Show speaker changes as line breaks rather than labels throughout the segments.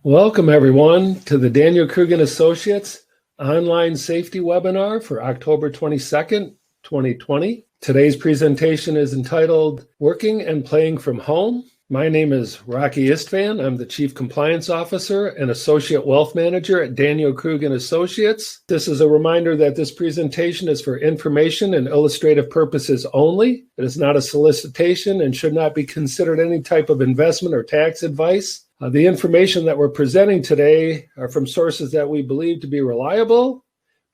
Welcome, everyone, to the Daniel Krug and Associates online safety webinar for October 22nd, 2020. Today's presentation is entitled Working and Playing from Home. My name is Rocky Istvan. I'm the Chief Compliance Officer and Associate Wealth Manager at Daniel Krug and Associates. This is a reminder that this presentation is for information and illustrative purposes only. It is not a solicitation and should not be considered any type of investment or tax advice. The information that we're presenting today are from sources that we believe to be reliable,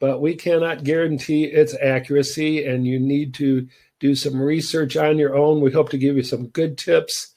but we cannot guarantee its accuracy, and you need to do some research on your own. We hope to give you some good tips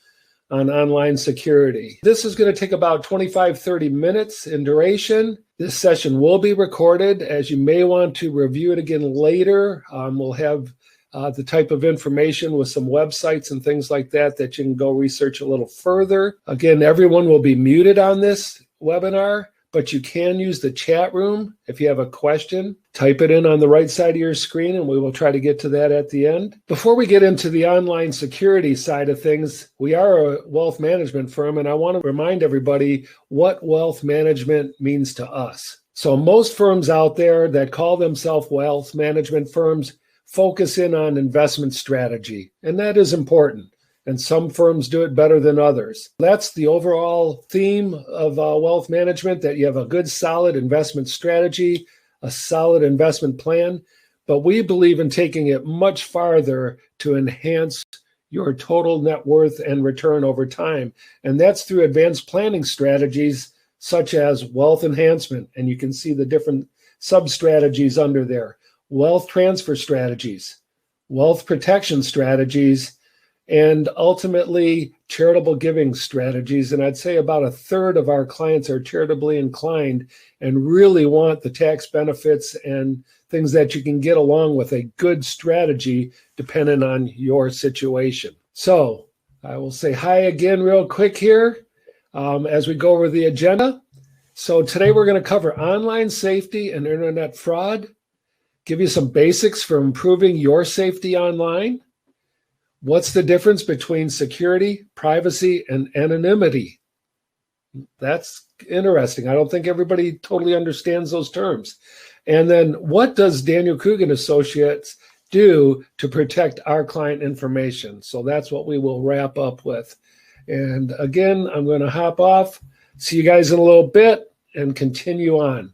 on online security. This is going to take about 25-30 minutes in duration. This session will be recorded, as you may want to review it again later. We'll have the type of information with some websites and things like that you can go research a little further. Again, everyone will be muted on this webinar, but you can use the chat room. If you have a question, type it in on the right side of your screen, and we will try to get to that at the end. Before we get into the online security side of things, we are a wealth management firm, and I want to remind everybody what wealth management means to us. So most firms out there that call themselves wealth management firms focus in on investment strategy, and that is important. And some firms do it better than others. That's the overall theme of wealth management, that you have a good, solid investment strategy, a solid investment plan. But we believe in taking it much farther to enhance your total net worth and return over time. And that's through advanced planning strategies such as wealth enhancement. And you can see the different sub-strategies under there. Wealth transfer strategies, wealth protection strategies, and ultimately charitable giving strategies. And I'd say about a third of our clients are charitably inclined and really want the tax benefits and things that you can get along with a good strategy depending on your situation. So I will say hi again real quick here as we go over the agenda. So today we're going to cover online safety and internet fraud, give you some basics for improving your safety online. What's the difference between security, privacy, and anonymity? That's interesting. I don't think everybody totally understands those terms. And then what does Daniel Krug and Associates do to protect our client information? So that's what we will wrap up with. And again, I'm going to hop off. See you guys in a little bit and continue on.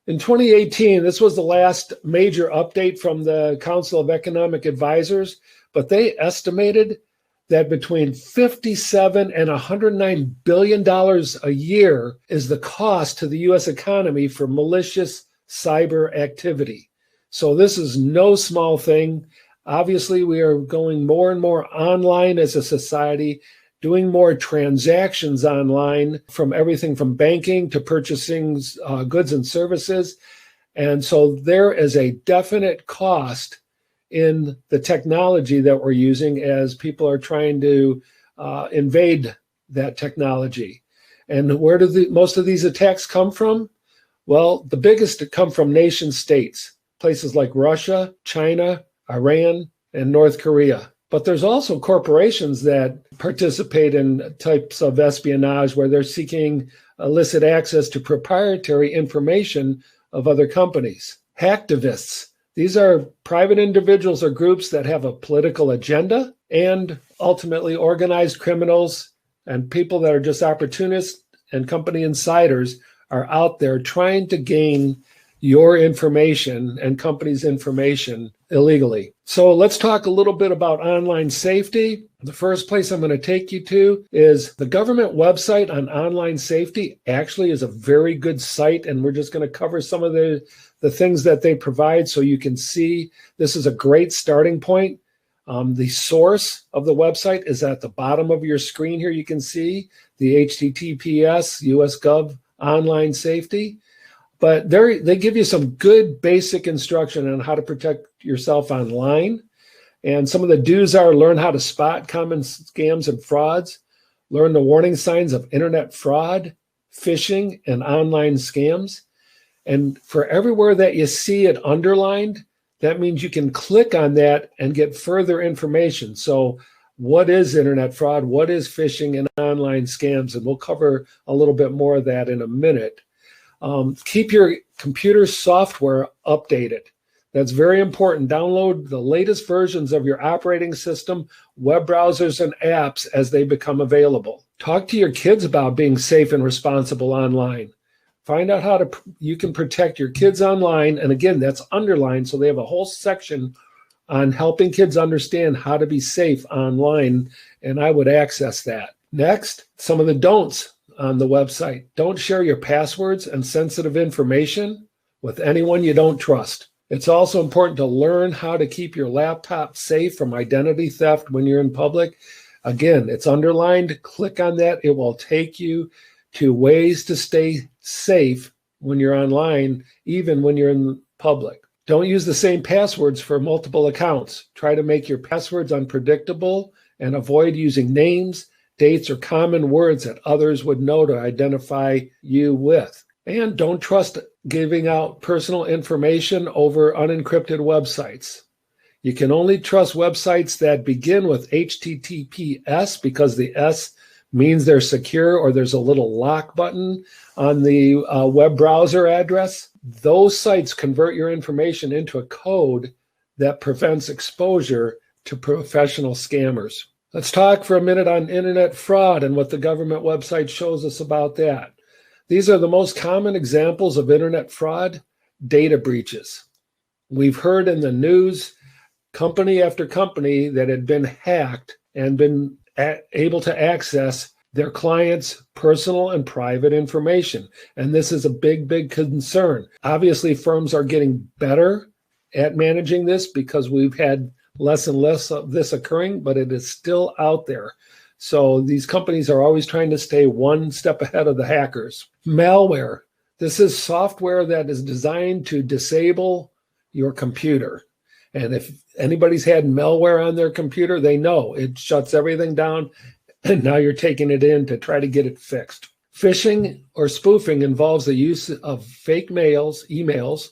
In 2018, this was the last major update from the Council of Economic Advisors, but they estimated that between $57 and $109 billion a year is the cost to the U.S. economy for malicious cyber activity. So this is no small thing. Obviously, we are going more and more online as a society, doing more transactions online, from everything from banking to purchasing goods and services. And so there is a definite cost in the technology that we're using as people are trying to invade that technology. And where do most of these attacks come from? Well, the biggest come from nation states, places like Russia, China, Iran, and North Korea. But there's also corporations that participate in types of espionage where they're seeking illicit access to proprietary information of other companies. Hacktivists. These are private individuals or groups that have a political agenda, and ultimately organized criminals and people that are just opportunists and company insiders are out there trying to gain your information and company's information illegally. So let's talk a little bit about online safety. The first place I'm going to take you to is the government website on online safety. Actually is a very good site, and we're just going to cover some of the things that they provide so you can see. This is a great starting point. The source of the website is at the bottom of your screen here. You can see the HTTPS US Gov online safety. But they give you some good basic instruction on how to protect yourself online. And some of the do's are learn how to spot common scams and frauds, learn the warning signs of internet fraud, phishing, and online scams. And for everywhere that you see it underlined, that means you can click on that and get further information. So what is internet fraud, what is phishing and online scams, and we'll cover a little bit more of that in a minute. Keep your computer software updated. That's very important. Download the latest versions of your operating system, web browsers, and apps as they become available. Talk to your kids about being safe and responsible online. Find out how you can protect your kids online. And again, that's underlined, so they have a whole section on helping kids understand how to be safe online, and I would access that. Next, some of the don'ts on the website. Don't share your passwords and sensitive information with anyone you don't trust. It's also important to learn how to keep your laptop safe from identity theft when you're in public. Again, it's underlined. Click on that. It will take you to ways to stay safe when you're online, even when you're in public. Don't use the same passwords for multiple accounts. Try to make your passwords unpredictable and avoid using names, dates, or common words that others would know to identify you with. And don't trust giving out personal information over unencrypted websites. You can only trust websites that begin with HTTPS because the S means they're secure, or there's a little lock button on the web browser address. Those sites convert your information into a code that prevents exposure to professional scammers. Let's talk for a minute on internet fraud and what the government website shows us about that. These are the most common examples of internet fraud: data breaches. We've heard in the news company after company that had been hacked and been able to access their clients' personal and private information. And this is a big, big concern. Obviously, firms are getting better at managing this because we've had less and less of this occurring, but it is still out there. So these companies are always trying to stay one step ahead of the hackers. Malware. This is software that is designed to disable your computer. And if anybody's had malware on their computer, they know it shuts everything down, and now you're taking it in to try to get it fixed. Phishing or spoofing involves the use of fake emails,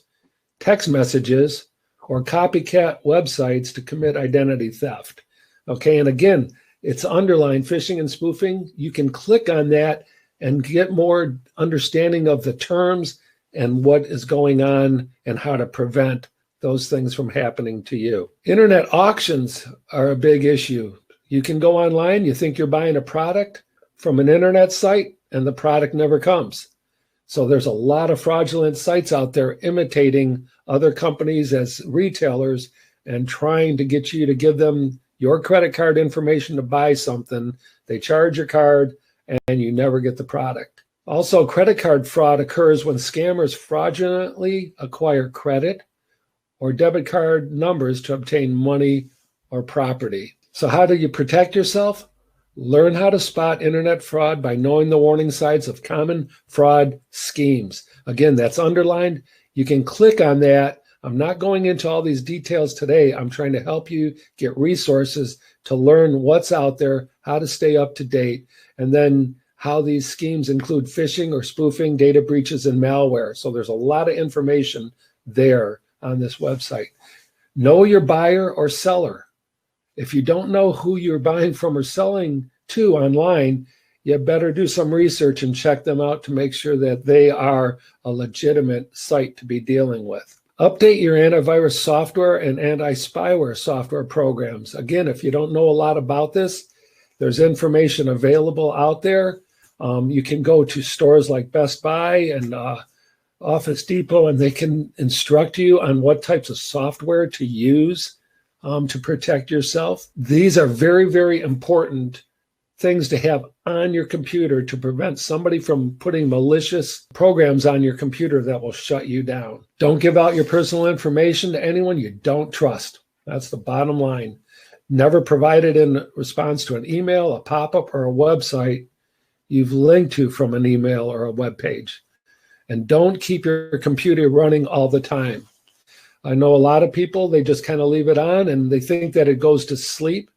text messages, or copycat websites to commit identity theft. Okay, and again, it's underlined, phishing and spoofing. You can click on that and get more understanding of the terms and what is going on and how to prevent those things from happening to you. Internet auctions are a big issue. You can go online, you think you're buying a product from an internet site, and the product never comes. So there's a lot of fraudulent sites out there imitating other companies as retailers and trying to get you to give them your credit card information to buy something. They charge your card and you never get the product. Also, credit card fraud occurs when scammers fraudulently acquire credit or debit card numbers to obtain money or property. So how do you protect yourself? Learn how to spot internet fraud by knowing the warning signs of common fraud schemes. Again, that's underlined. You can click on that. I'm not going into all these details today. I'm trying to help you get resources to learn what's out there, how to stay up to date, and then how these schemes include phishing or spoofing, data breaches, and malware. So there's a lot of information there on this website. Know your buyer or seller. If you don't know who you're buying from or selling to online, you better do some research and check them out to make sure that they are a legitimate site to be dealing with. Update your antivirus software and anti-spyware software programs. Again, if you don't know a lot about this, there's information available out there. You can go to stores like Best Buy and Office Depot, and they can instruct you on what types of software to use to protect yourself. These are very, very important things to have on your computer to prevent somebody from putting malicious programs on your computer that will shut you down. Don't give out your personal information to anyone you don't trust. That's the bottom line. Never provide it in response to an email, a pop-up, or a website you've linked to from an email or a web page. And don't keep your computer running all the time. I know a lot of people, they just kind of leave it on and they think that it goes to sleep.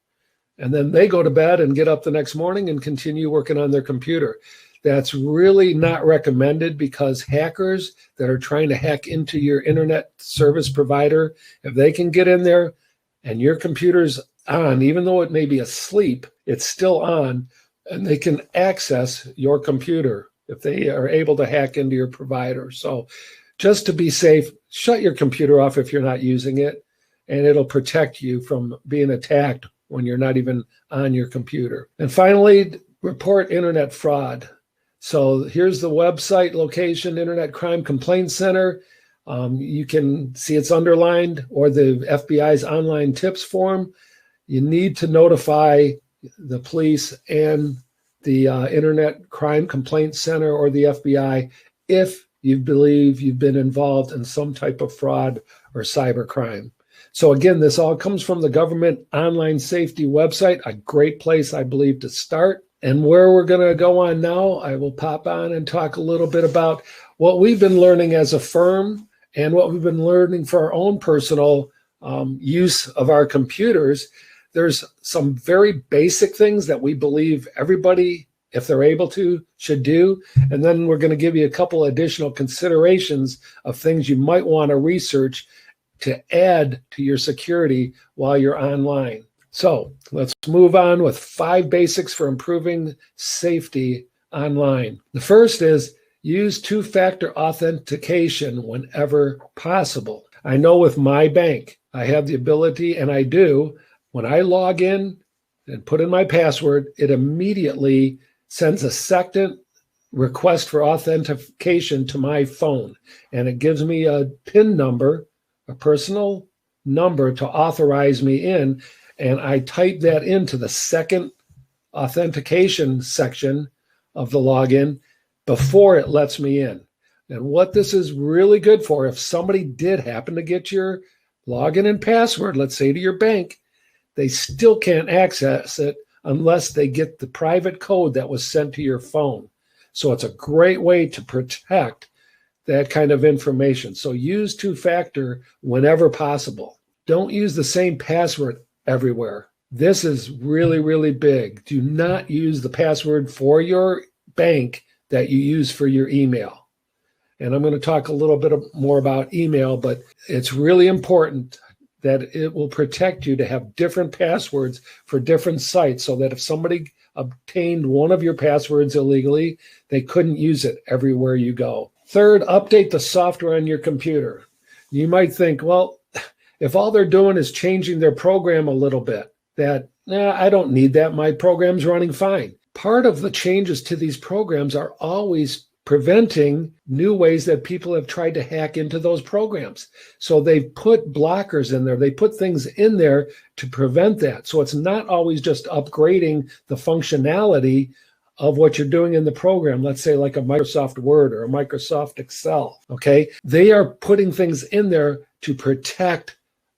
And then they go to bed and get up the next morning and continue working on their computer. That's really not recommended because hackers that are trying to hack into your internet service provider, if they can get in there and your computer's on, even though it may be asleep, it's still on, and they can access your computer if they are able to hack into your provider. So just to be safe, shut your computer off if you're not using it, and it'll protect you from being attacked when you're not even on your computer. And finally, report internet fraud. So here's the website location, Internet Crime Complaint Center. You can see it's underlined, or the FBI's online tips form. You need to notify the police and the Internet Crime Complaint Center or the FBI if you believe you've been involved in some type of fraud or cyber crime. So again, this all comes from the government online safety website, a great place, I believe, to start. And where we're going to go on now, I will pop on and talk a little bit about what we've been learning as a firm and what we've been learning for our own personal use of our computers. There's some very basic things that we believe everybody, if they're able to, should do. And then we're going to give you a couple additional considerations of things you might want to research to add to your security while you're online. So let's move on with 5 basics for improving safety online. The first is use two-factor authentication whenever possible. I know with my bank, I have the ability, and I do, when I log in and put in my password, it immediately sends a second request for authentication to my phone. And it gives me a PIN number, a personal number to authorize me in. And I type that into the second authentication section of the login before it lets me in. And what this is really good for, if somebody did happen to get your login and password, let's say to your bank, they still can't access it unless they get the private code that was sent to your phone. So it's a great way to protect that kind of information. So use two-factor whenever possible. Don't use the same password everywhere. This is really, really big. Do not use the password for your bank that you use for your email. And I'm going to talk a little bit more about email, but it's really important that it will protect you to have different passwords for different sites so that if somebody obtained one of your passwords illegally, they couldn't use it everywhere you go. Third, update the software on your computer. You might think, well, if all they're doing is changing their program a little bit, I don't need that. My program's running fine. Part of the changes to these programs are always preventing new ways that people have tried to hack into those programs. So they've put blockers in there. They put things in there to prevent that. So it's not always just upgrading the functionality of what you're doing in the program, let's say like a Microsoft Word or a Microsoft Excel, okay? They are putting things in there to protect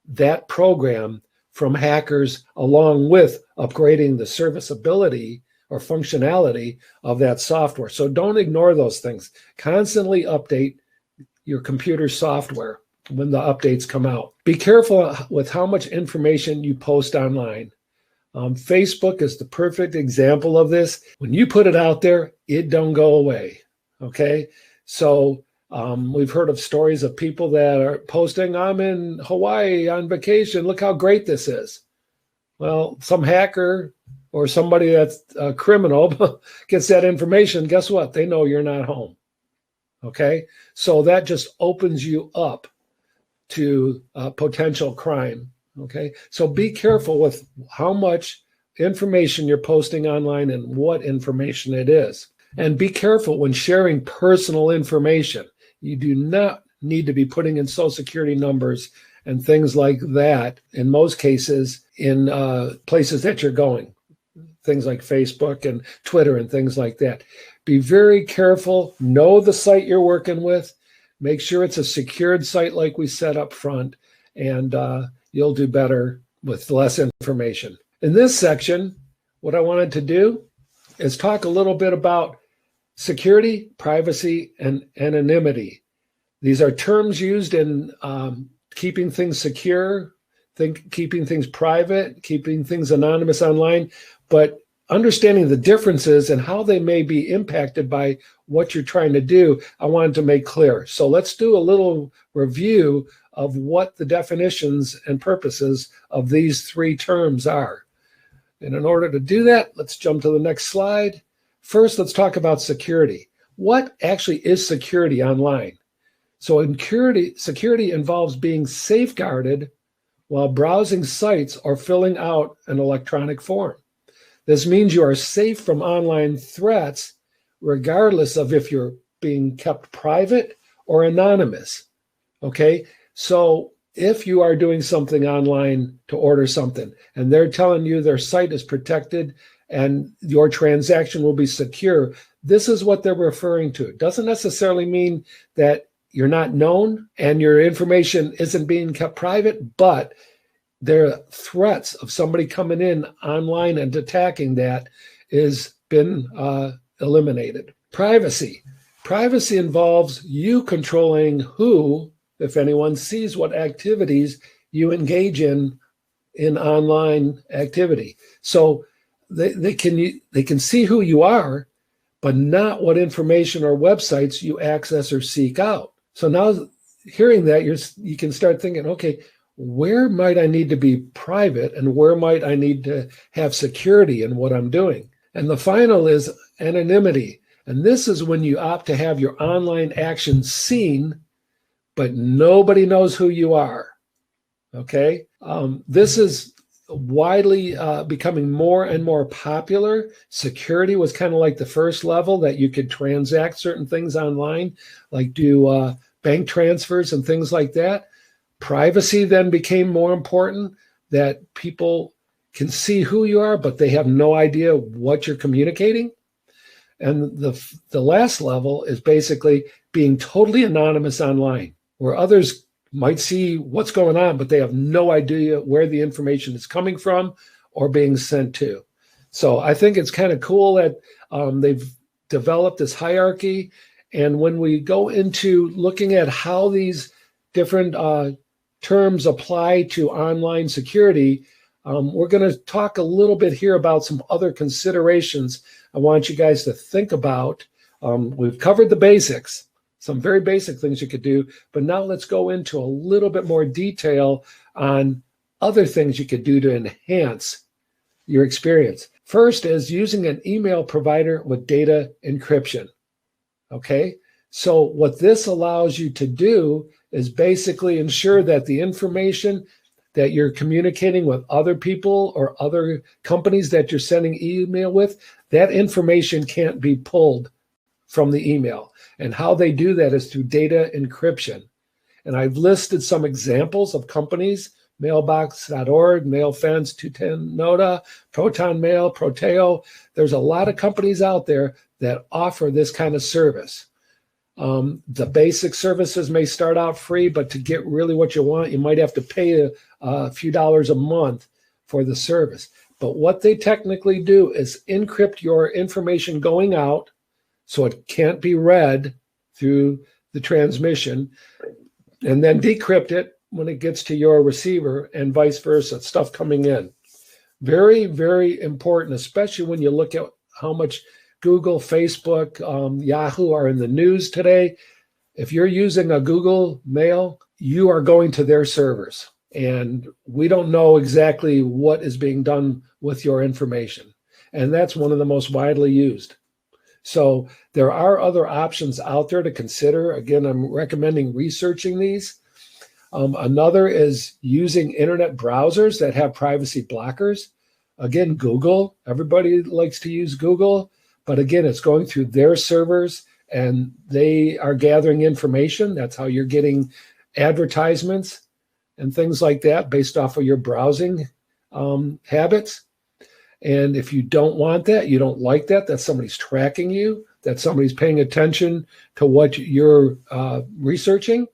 that program from hackers, along with upgrading the serviceability or functionality of that software. So don't ignore those things. Constantly update your computer software when the updates come out. Be careful with how much information you post online. Facebook is the perfect example of this. When you put it out there, it don't go away, okay? So we've heard of stories of people that are posting, I'm in Hawaii on vacation, look how great this is. Well, some hacker or somebody that's a criminal gets that information, guess what? They know you're not home, okay? So that just opens you up to potential crime. Okay, so be careful with how much information you're posting online and what information it is. And be careful when sharing personal information. You do not need to be putting in social security numbers and things like that, in most cases, in places that you're going. Things like Facebook and Twitter and things like that. Be very careful. Know the site you're working with. Make sure it's a secured site like we said up front. And you'll do better with less information. In this section, what I wanted to do is talk a little bit about security, privacy, and anonymity. These are terms used in keeping things secure, keeping things private, keeping things anonymous online, but understanding the differences and how they may be impacted by what you're trying to do, I wanted to make clear. So let's do a little review of what the definitions and purposes of these three terms are. And in order to do that, let's jump to the next slide. First, let's talk about security. What actually is security online? So security involves being safeguarded while browsing sites or filling out an electronic form. This means you are safe from online threats, regardless of if you're being kept private or anonymous. Okay, so if you are doing something online to order something and they're telling you their site is protected and your transaction will be secure, this is what they're referring to. It doesn't necessarily mean that you're not known and your information isn't being kept private, but there are threats of somebody coming in online and attacking that is been eliminated. Privacy. Privacy involves you controlling who, if anyone, sees what activities you engage in online activity. So they can see who you are, but not what information or websites you access or seek out. So now hearing that, you can start thinking, okay, where might I need to be private and where might I need to have security in what I'm doing? And the final is anonymity. And this is when you opt to have your online actions seen, but nobody knows who you are. Okay? This is widely becoming more and more popular. Security was kind of like the first level that you could transact certain things online, like do bank transfers and things like that. Privacy then became more important, that people can see who you are, but they have no idea what you're communicating. And the last level is basically being totally anonymous online, where others might see what's going on, but they have no idea where the information is coming from or being sent to. So I think it's kind of cool that they've developed this hierarchy. And when we go into looking at how these different terms apply to online security, we're going to talk a little bit here about some other considerations I want you guys to think about. We've covered the basics, some very basic things you could do, but now let's go into a little bit more detail on other things you could do to enhance your experience. First is using an email provider with data encryption. Okay, so what this allows you to do is basically ensure that the information that you're communicating with other people or other companies that you're sending email with, that information can't be pulled from the email. And how they do that is through data encryption. And I've listed some examples of companies: Mailbox.org, MailFence, 210 Nota, Proton Mail, Proteo. There's a lot of companies out there that offer this kind of service. The basic services may start out free, but to get really what you want, you might have to pay a few dollars a month for the service. But what they technically do is encrypt your information going out so it can't be read through the transmission, and then decrypt it when it gets to your receiver and vice versa, stuff coming in. Very, very important, especially when you look at how much Google, Facebook, Yahoo are in the news today. If you're using a Google Mail, you are going to their servers. And we don't know exactly what is being done with your information. And that's one of the most widely used. So there are other options out there to consider. Again, I'm recommending researching these. Another is using internet browsers that have privacy blockers. Again, Google, everybody likes to use Google, but again, it's going through their servers and they are gathering information. That's how you're getting advertisements and things like that based off of your browsing habits. And if you don't want that, you don't like that, that somebody's tracking you, that somebody's paying attention to what you're researching,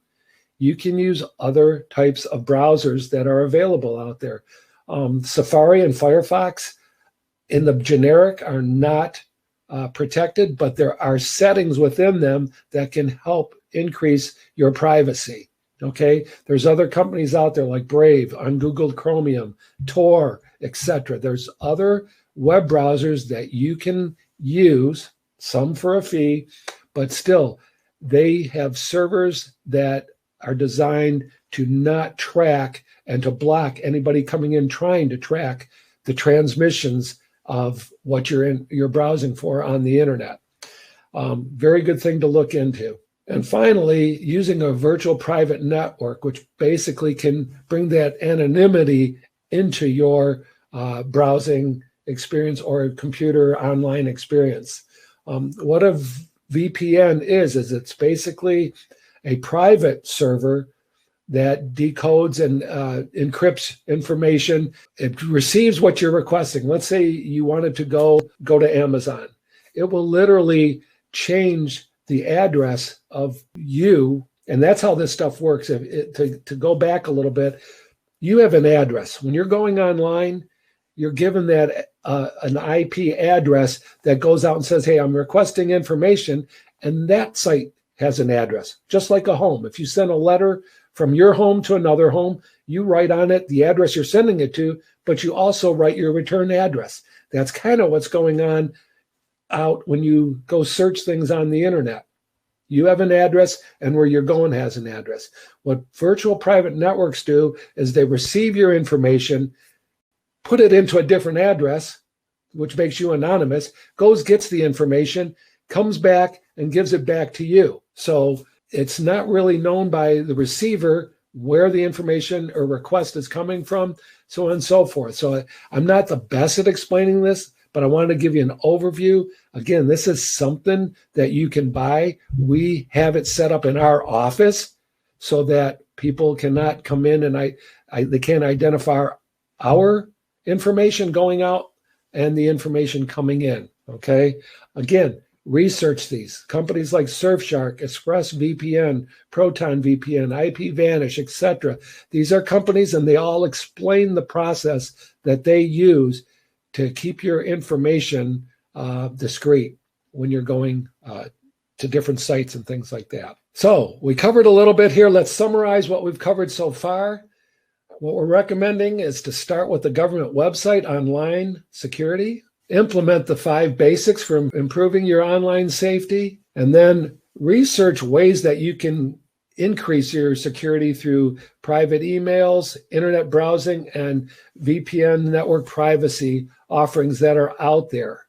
you can use other types of browsers that are available out there. Safari and Firefox in the generic are not protected, but there are settings within them that can help increase your privacy. Okay, there's other companies out there like Brave, on Google Chromium, Tor, etc. There's other web browsers that you can use, some for a fee, but still they have servers that are designed to not track and to block anybody coming in trying to track the transmissions of what you're browsing for on the internet. Very good thing to look into. And finally, using a virtual private network, which basically can bring that anonymity into your browsing experience or computer online experience. What a VPN is it's basically a private server that decodes and encrypts information. It receives what you're requesting. Let's say you wanted to go to Amazon. It will literally change the address of you, and that's how this stuff works. To go back a little bit, you have an address. When you're going online, you're given that an IP address that goes out and says, hey, I'm requesting information, and that site has an address, just like a home. If you send a letter from your home to another home, you write on it the address you're sending it to, but you also write your return address. That's kind of what's going on out when you go search things on the internet. You have an address, and where you're going has an address. What virtual private networks do is they receive your information, put it into a different address, which makes you anonymous, gets the information, comes back and gives it back to you. So it's not really known by the receiver where the information or request is coming from, so on and so forth. So I'm not the best at explaining this, but I wanted to give you an overview. Again, this is something that you can buy. We have it set up in our office so that people cannot come in and they can't identify our information going out and the information coming in, okay? Again, research these. Companies like Surfshark, ExpressVPN, ProtonVPN, IPVanish, etc. These are companies, and they all explain the process that they use to keep your information discreet when you're going to different sites and things like that. So we covered a little bit here. Let's summarize what we've covered so far. What we're recommending is to start with the government website, online security, implement the 5 basics for improving your online safety, and then research ways that you can increase your security through private emails, internet browsing, and VPN network privacy offerings that are out there.